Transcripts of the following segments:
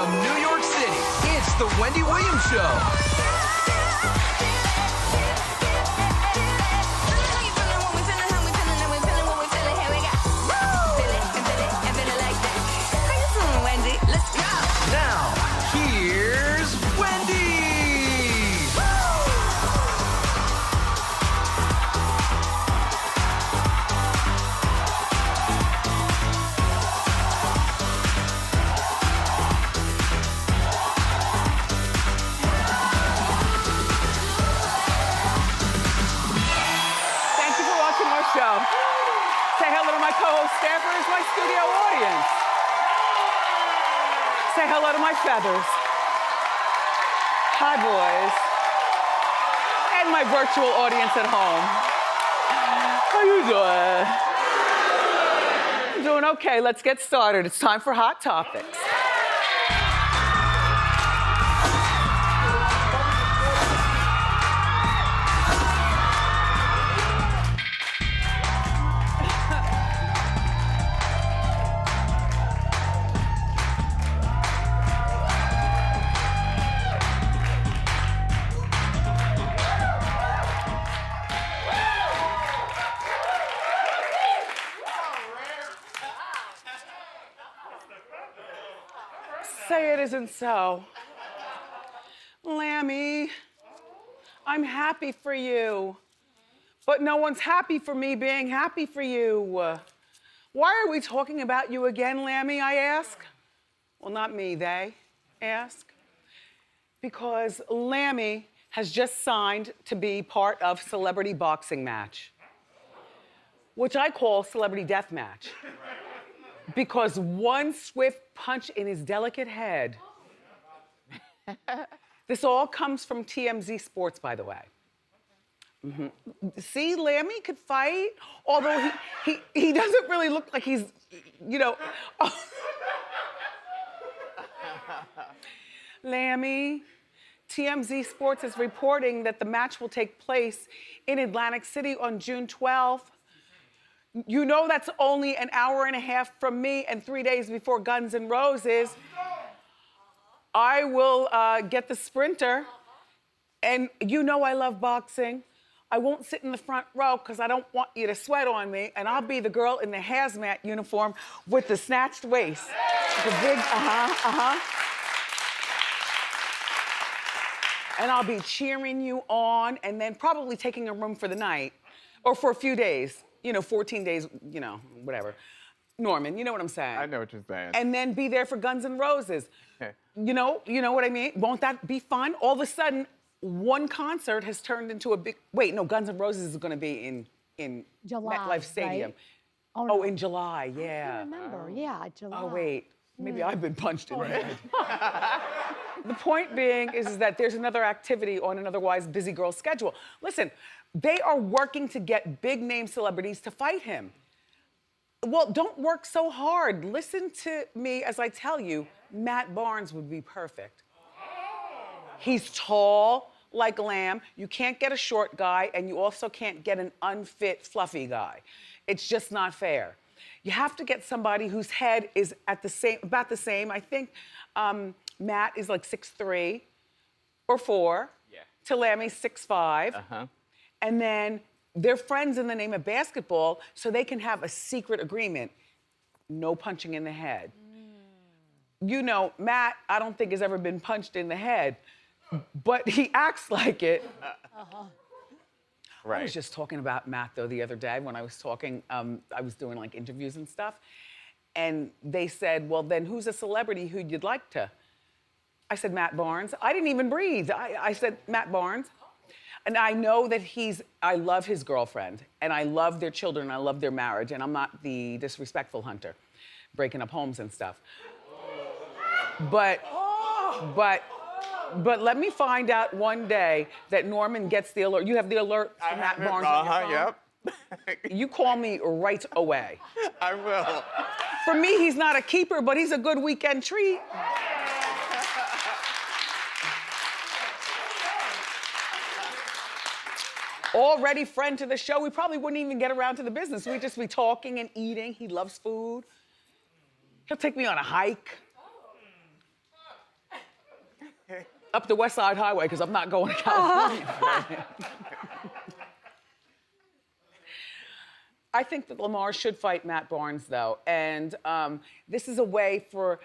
from New York City, it's the Wendy Williams Show. Now, here's Wendy! Thank you for watching our show. Say hello to my co-host staffers, my studio audience. Say hello to my feathers. Hi, boys. And my virtual audience at home. How you doing? I'm doing okay. Let's get started. It's time for Hot Topics. Say it isn't so. Lammy, I'm happy for you, but no one's happy for me being happy for you. Why are we talking about you again, Lammy, I ask? Well, not me, they ask. Because Lammy has just signed to be part of Celebrity Boxing Match, which I call Celebrity Death Match. Because one swift punch in his delicate head. This all comes from TMZ Sports, by the way. See, Lammy could fight, although he doesn't really look like he's, you know. Lammy, TMZ Sports is reporting that the match will take place in Atlantic City on June 12th. You know that's only an hour and a half from me and 3 days before Guns N' Roses. I will get the sprinter. And you know I love boxing. I won't sit in the front row because I don't want you to sweat on me. And I'll be the girl in the hazmat uniform with the snatched waist. The big, And I'll be cheering you on and then probably taking a room for the night or for a few days. You know, 14 days, you know, whatever. Norman, you know what I'm saying? I know what you're saying. And then be there for Guns N' Roses. You know what I mean? Won't that be fun? All of a sudden, one concert has turned into a big, wait, no, Guns N' Roses is gonna be in July, MetLife Stadium. Right? Oh, in July, yeah. I remember, yeah, July. Oh, wait, maybe I've been punched in the head. The point being is that there's another activity on an otherwise busy girl's schedule. Listen, they are working to get big name celebrities to fight him. Well, don't work so hard. Listen to me as I tell you, Matt Barnes would be perfect. He's tall like Lamb. You can't get a short guy, and you also can't get an unfit, fluffy guy. It's just not fair. You have to get somebody whose head is about the same. I think Matt is like 6'3" or 4. Yeah. To Lammy's 6'5". And then they're friends in the name of basketball, so they can have a secret agreement. No punching in the head. You know, Matt, I don't think has ever been punched in the head, but he acts like it. Right. I was just talking about Matt, though, the other day when I was talking, I was doing like interviews and stuff, and they said, well, then who's a celebrity who you'd like to? I said, Matt Barnes. I didn't even breathe. I said, Matt Barnes. And I know that I love his girlfriend, and I love their children, and I love their marriage, and I'm not the disrespectful hunter, breaking up homes and stuff. But let me find out one day that Norman gets the alert. You have the alert from Matt Barnes on your phone? Yep. You call me right away. I will. For me, he's not a keeper, but he's a good weekend treat. Already friend to the show. We probably wouldn't even get around to the business. We'd just be talking and eating. He loves food. He'll take me on a hike. Up the West Side Highway, because I'm not going to California. I think that Lamar should fight Matt Barnes, though. And this is a way for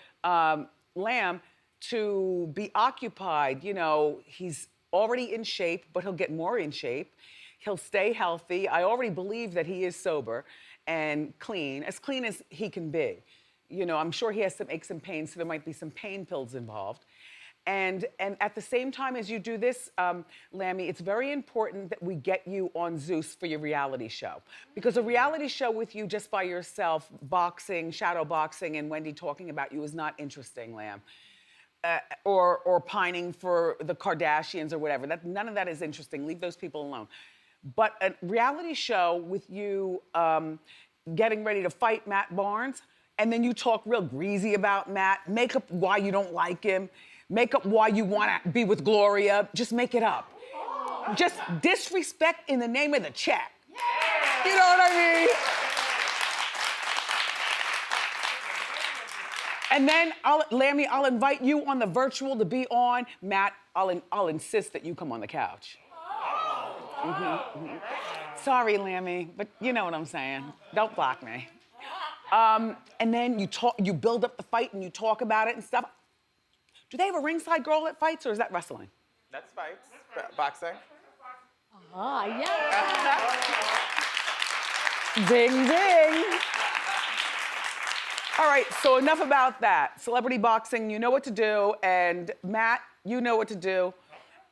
Lamb to be occupied. You know, he's already in shape, but he'll get more in shape. He'll stay healthy. I already believe that he is sober and clean as he can be. You know, I'm sure he has some aches and pains, so there might be some pain pills involved. And at the same time as you do this, Lammy, it's very important that we get you on Zeus for your reality show. Because a reality show with you just by yourself, boxing, shadow boxing, and Wendy talking about you is not interesting, Lamb. Or pining for the Kardashians or whatever. None of that is interesting. Leave those people alone. But a reality show with you getting ready to fight Matt Barnes, and then you talk real greasy about Matt, make up why you don't like him, make up why you want to be with Gloria. Just make it up. Just disrespect in the name of the check. You know what I mean? And then, Lammy, I'll invite you on the virtual to be on. Matt, I'll insist that you come on the couch. Sorry, Lammy, but you know what I'm saying. Don't block me. And then you build up the fight and you talk about it and stuff. Do they have a ringside girl that fights, or is that wrestling? That's fights. Boxing. Yeah. Ding, ding. All right, so enough about that. Celebrity boxing, you know what to do. And Matt, you know what to do.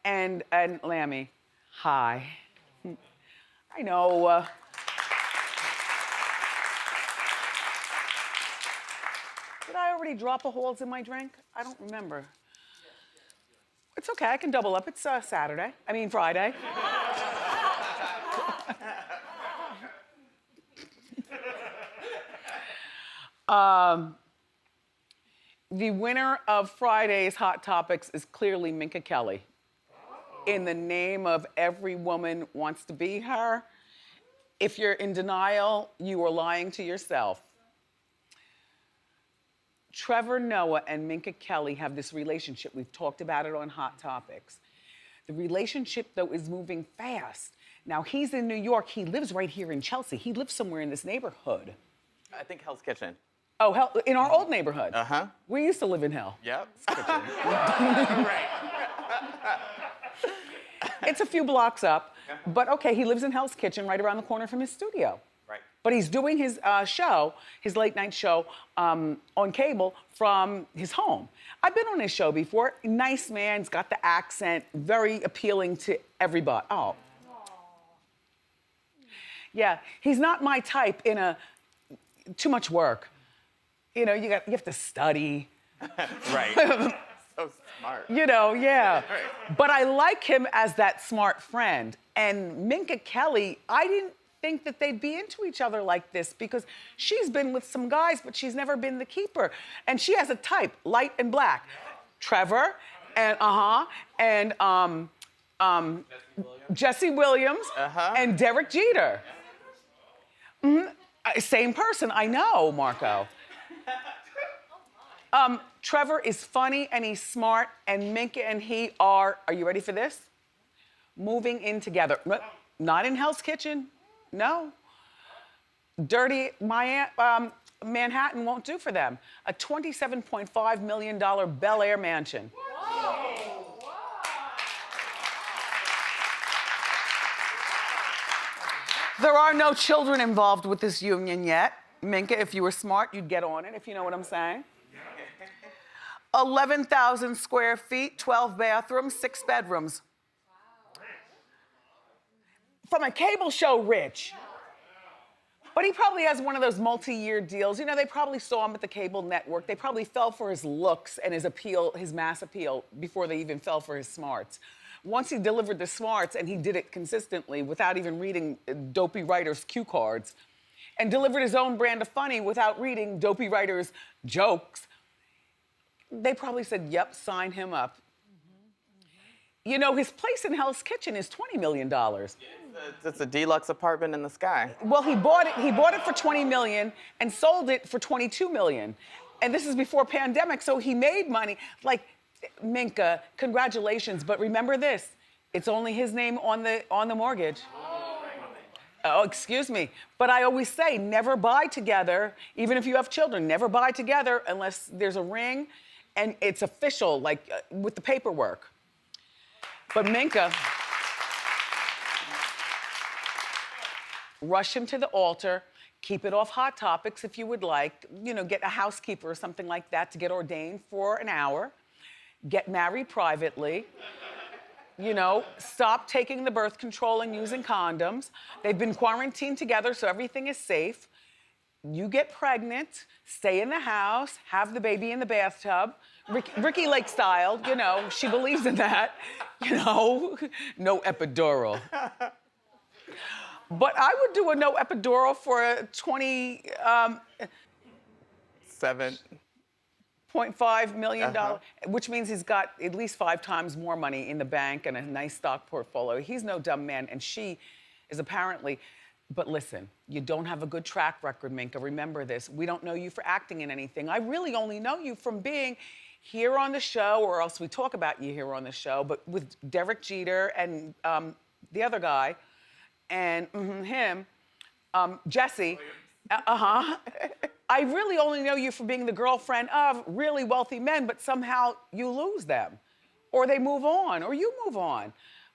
And Lammy, hi. I know. Did I already drop a Halls in my drink? I don't remember. It's okay, I can double up. It's Friday. The winner of Friday's Hot Topics is clearly Minka Kelly. In the name of every woman wants to be her. If you're in denial, you are lying to yourself. Trevor Noah and Minka Kelly have this relationship. We've talked about it on Hot Topics. The relationship, though, is moving fast. Now, he's in New York. He lives right here in Chelsea. He lives somewhere in this neighborhood. I think Hell's Kitchen. Oh, hell, in our old neighborhood. Uh-huh. We used to live in Hell. Yep. Right. It's a few blocks up, but okay, he lives in Hell's Kitchen right around the corner from his studio. Right. But he's doing his show, his late night show on cable from his home. I've been on his show before. Nice man, he's got the accent, very appealing to everybody. Oh. Yeah, he's not my type in too much work. You know, you have to study. Right. So smart. You know, yeah. Right. But I like him as that smart friend. And Minka Kelly, I didn't think that they'd be into each other like this because she's been with some guys, but she's never been the keeper. And she has a type, light and black. Trevor and Jesse Williams and Derek Jeter. Same person, I know, Marco. Trevor is funny and he's smart, and Minka and he are you ready for this? Moving in together. Not in Hell's Kitchen, no. Dirty Manhattan won't do for them. A $27.5 million Bel Air mansion. Whoa. There are no children involved with this union yet. Minka, if you were smart, you'd get on it, if you know what I'm saying. 11,000 square feet, 12 bathrooms, 6 bedrooms. From a cable show, rich. But he probably has one of those multi-year deals. You know, they probably saw him at the cable network. They probably fell for his looks and his appeal, his mass appeal, before they even fell for his smarts. Once he delivered the smarts, and he did it consistently without even reading dopey writers' cue cards, and delivered his own brand of funny without reading dopey writers' jokes, they probably said, yep, sign him up. You know, his place in Hell's Kitchen is $20 million. It's a deluxe apartment in the sky. Well, he bought it for $20 million and sold it for $22 million. And this is before pandemic, so he made money. Like, Minka, congratulations, but remember this, it's only his name on the mortgage. Oh, excuse me. But I always say, never buy together, even if you have children, never buy together unless there's a ring and it's official, like with the paperwork. But Minka, rush him to the altar, keep it off Hot Topics if you would like, you know, get a housekeeper or something like that to get ordained for an hour, get married privately. You know, stop taking the birth control and using condoms. They've been quarantined together, so everything is safe. You get pregnant, stay in the house, have the baby in the bathtub, Ricky Lake style, you know, she believes in that, you know, no epidural. But I would do a no epidural for a 7.5 million dollars, which means he's got at least 5 times more money in the bank and a nice stock portfolio. He's no dumb man, and she is apparently, but listen, you don't have a good track record, Minka. Remember this. We don't know you for acting in anything. I really only know you from being here on the show, or else we talk about you here on the show, but with Derek Jeter and the other guy, and him, Jesse. I really only know you for being the girlfriend of really wealthy men, but somehow you lose them. Or they move on, or you move on.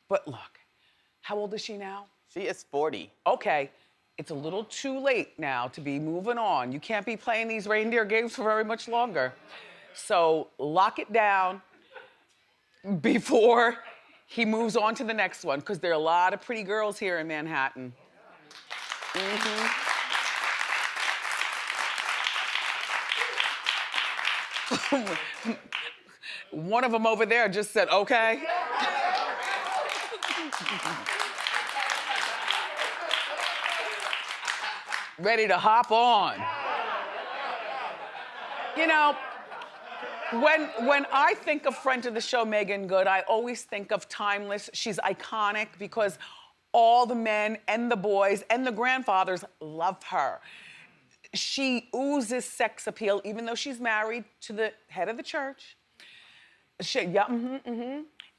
But look, how old is she now? She is 40. Okay, it's a little too late now to be moving on. You can't be playing these reindeer games for very much longer. So lock it down before he moves on to the next one, because there are a lot of pretty girls here in Manhattan. One of them over there just said, okay. Ready to hop on. You know, when I think of friend of the show, Megan Good, I always think of timeless. She's iconic because all the men and the boys and the grandfathers love her. She oozes sex appeal, even though she's married to the head of the church.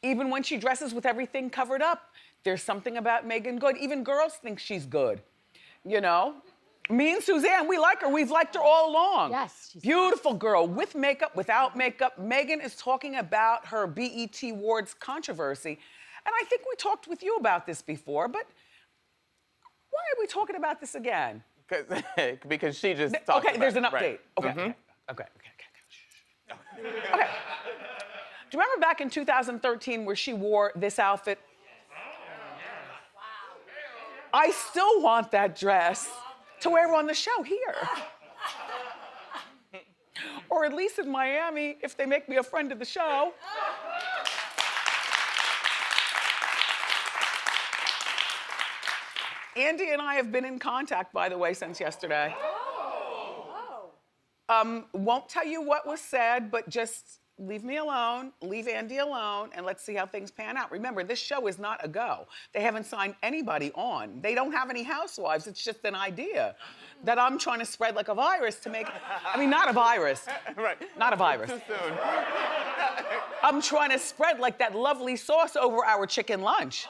Even when she dresses with everything covered up, there's something about Megan Good. Even girls think she's good, you know? Me and Suzanne, we like her. We've liked her all along. Yes. She's beautiful girl, with makeup, without makeup. Megan is talking about her BET Awards controversy. And I think we talked with you about this before, but why are we talking about this again? Because she just talked Okay, there's an update. Right. Okay. Okay. Do you remember back in 2013 where she wore this outfit? I still want that dress to wear on the show here. Or at least in Miami, if they make me a friend of the show. Andy and I have been in contact, by the way, since yesterday. Won't tell you what was said, but just leave me alone, leave Andy alone, and let's see how things pan out. Remember, this show is not a go. They haven't signed anybody on. They don't have any housewives. It's just an idea that I'm trying to spread like a virus to make, I mean, not a virus. Right. Not a virus. Too soon. I'm trying to spread like that lovely sauce over our chicken lunch.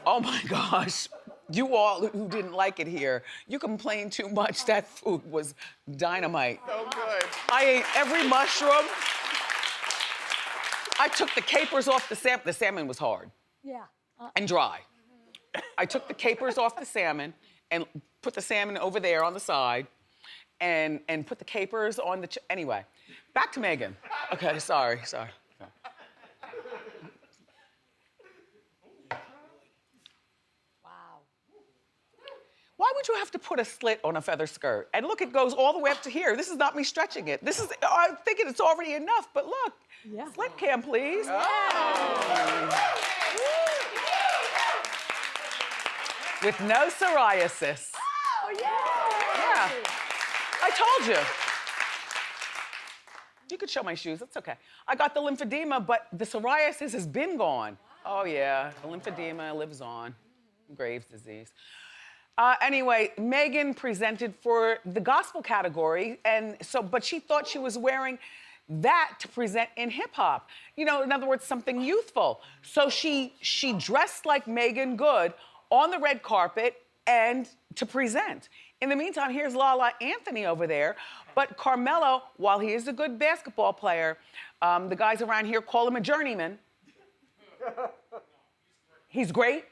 Oh my gosh. You all who didn't like it here, you complained too much. That food was dynamite. So good. I ate every mushroom. I took the capers off the salmon. The salmon was hard. Yeah. And dry. I took the capers off the salmon and put the salmon over there on the side and put the capers on the, anyway. Back to Megan. Okay, sorry. Why would you have to put a slit on a feather skirt? And look, it goes all the way up to here. This is not me stretching it. This is, I'm thinking it's already enough, but look. Yeah. Slit cam, please. With no psoriasis. Oh, yeah. Yeah. I told you. You could show my shoes, it's okay. I got the lymphedema, but the psoriasis has been gone. Oh yeah, the lymphedema lives on. Graves' disease. Anyway, Megan presented for the gospel category, and so, but she thought she was wearing that to present in hip hop. You know, in other words, something youthful. So she dressed like Megan Good on the red carpet and to present. In the meantime, here's Lala Anthony over there. But Carmelo, while he is a good basketball player, the guys around here call him a journeyman. He's great.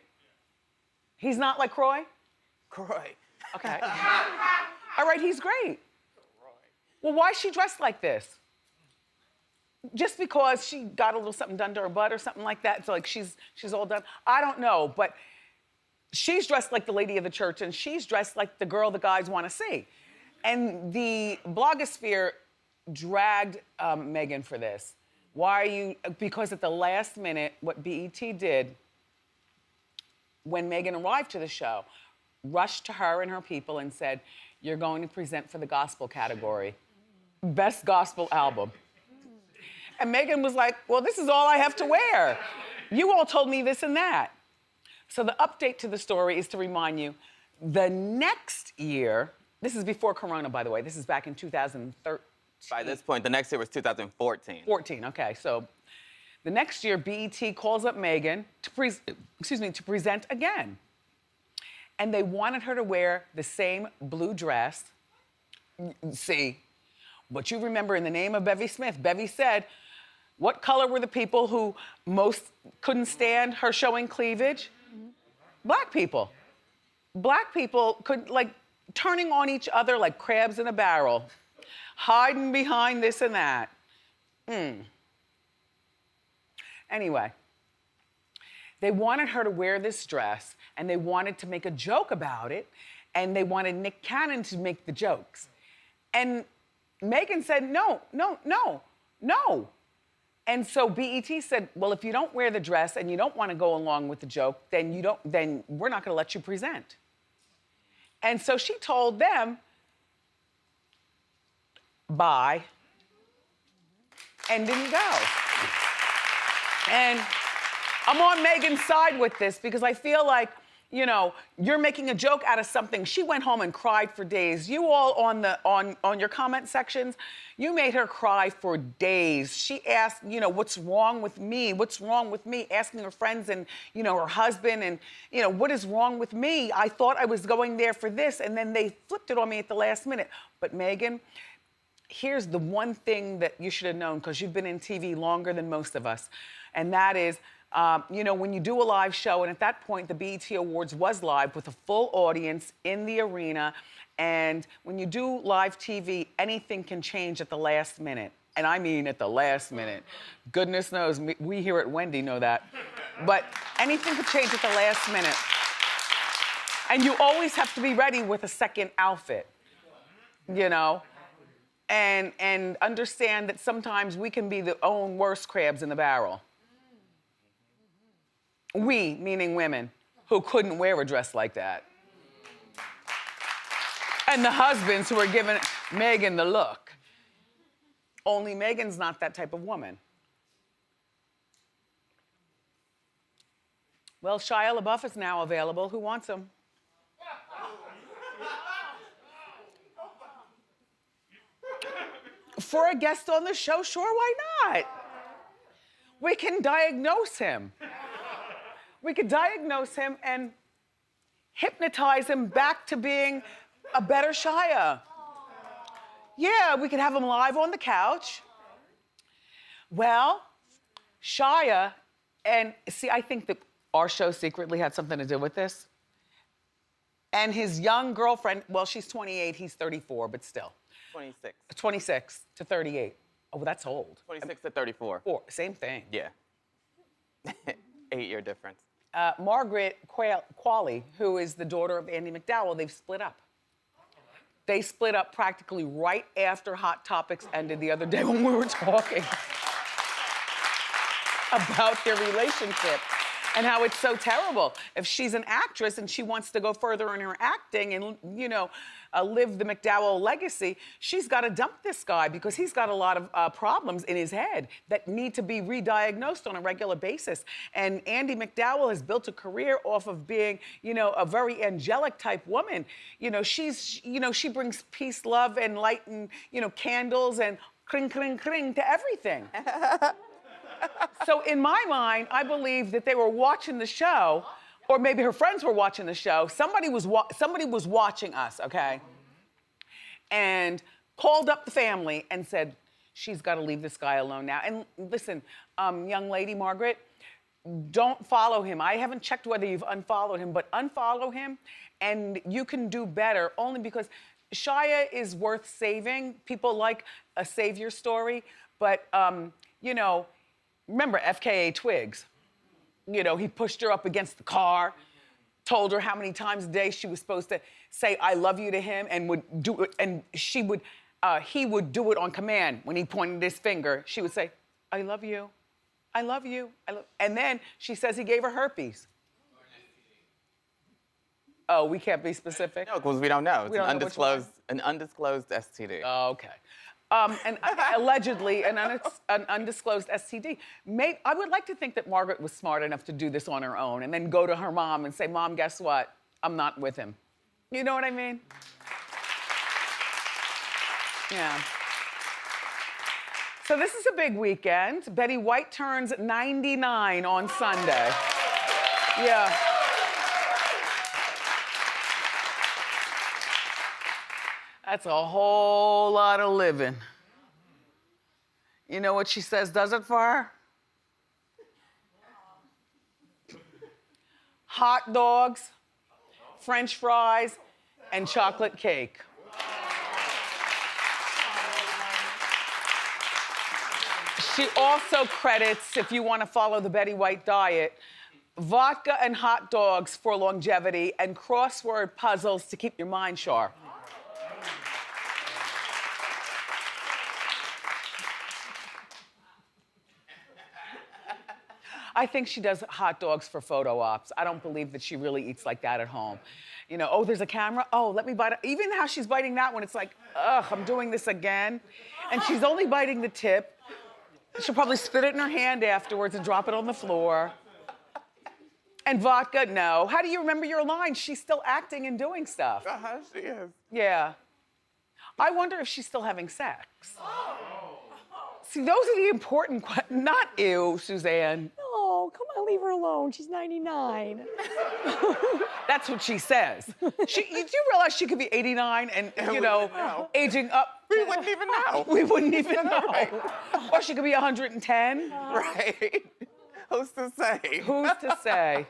He's not like Croy? Croy. Okay. All right, he's great. Well, why is she dressed like this? Just because she got a little something done to her butt or something like that? So like she's all done? I don't know, but she's dressed like the lady of the church and she's dressed like the girl the guys want to see. And the blogosphere dragged Megan for this. Why are you, because at the last minute, what BET did, when Megan arrived to the show, rushed to her and her people and said, you're going to present for the gospel category. Best gospel album. And Megan was like, well, this is all I have to wear. You all told me this and that. So the update to the story is to remind you, the next year, this is before Corona, by the way, this is back in 2013. By this point, the next year was 2014. 14, okay, so the next year, BET calls up Megan to present again. And they wanted her to wear the same blue dress. See, but you remember in the name of Bevy Smith, Bevy said, what color were the people who most couldn't stand her showing cleavage? Black people. Black people could, like, turning on each other like crabs in a barrel, hiding behind this and that. Anyway, they wanted her to wear this dress and they wanted to make a joke about it and they wanted Nick Cannon to make the jokes. And Megan said, no, no, no, no. And so BET said, well, if you don't wear the dress and you don't want to go along with the joke, then we're not going to let you present. And so she told them, bye, and didn't go. And I'm on Megan's side with this because I feel like, you know, you're making a joke out of something. She went home and cried for days. You all on your comment sections, you made her cry for days. She asked, you know, what's wrong with me? What's wrong with me? Asking her friends and, you know, her husband and, you know, what is wrong with me? I thought I was going there for this and then they flipped it on me at the last minute. But Megan, here's the one thing that you should have known because you've been in TV longer than most of us. And that is, you know, when you do a live show, and at that point, the BET Awards was live with a full audience in the arena. And when you do live TV, anything can change at the last minute. And I mean at the last minute. Goodness knows, we here at Wendy know that. But anything could change at the last minute. And you always have to be ready with a second outfit, you know? And understand that sometimes we can be the own worst crabs in the barrel. We, meaning women, who couldn't wear a dress like that. And the husbands who are giving Megan the look. Only Megan's not that type of woman. Well, Shia LaBeouf is now available. Who wants him? For a guest on the show, sure, why not? We can diagnose him. We could diagnose him and hypnotize him back to being a better Shia. Yeah, we could have him live on the couch. Well, Shia, and see, I think that our show secretly had something to do with this. And his young girlfriend, well, she's 28, he's 34, but still. 26. 26 to 38. Oh, well, that's old. 26 to 34. Same thing. Yeah. 8-year difference. Margaret Qualley, who is the daughter of Andy McDowell, they've split up. They split up practically right after Hot Topics ended the other day when we were talking about their relationship and how it's so terrible. If she's an actress and she wants to go further in her acting and, you know, live the McDowell legacy, she's got to dump this guy because he's got a lot of problems in his head that need to be re-diagnosed on a regular basis. And Andy McDowell has built a career off of being, you know, a very angelic type woman. You know, she brings peace, love, and light and, you know, candles and kring, kring, kring to everything. So in my mind, I believe that they were watching the show, or maybe her friends were watching the show. Somebody was watching us, okay? And called up the family and said, she's got to leave this guy alone now. And listen, young lady, Margaret, don't follow him. I haven't checked whether you've unfollowed him, but unfollow him and you can do better only because Shia is worth saving. People like a savior story, but you know, remember FKA Twigs? You know, he pushed her up against the car, told her how many times a day she was supposed to say I love you to him and would do it, and he would do it on command. When he pointed his finger, she would say, I love you, I love you, and then she says he gave her herpes. Oh, we can't be specific? No, because we don't know. It's We don't know an undisclosed STD. Oh, okay. And allegedly an undisclosed STD. I would like to think that Margaret was smart enough to do this on her own and then go to her mom and say, Mom, guess what? I'm not with him. You know what I mean? Yeah. So this is a big weekend. Betty White turns 99 on Sunday. Yeah. That's a whole lot of living. You know what she says does it for her? Hot dogs, French fries, and chocolate cake. She also credits, if you want to follow the Betty White diet, vodka and hot dogs for longevity and crossword puzzles to keep your mind sharp. I think she does hot dogs for photo ops. I don't believe that she really eats like that at home. You know, oh, there's a camera? Oh, let me bite it. Even how she's biting that one, it's like, ugh, I'm doing this again. And she's only biting the tip. She'll probably spit it in her hand afterwards and drop it on the floor. And vodka, no. How do you remember your lines? She's still acting and doing stuff. Uh-huh, she is. Yeah. I wonder if she's still having sex. See, those are the important questions. Not ew, Suzanne. No, come on, leave her alone. She's 99. That's what she says. Do you realize she could be 89 and, you know, aging up? We wouldn't even know. We wouldn't even know. Right. Or she could be 110. Right. Who's to say? Who's to say?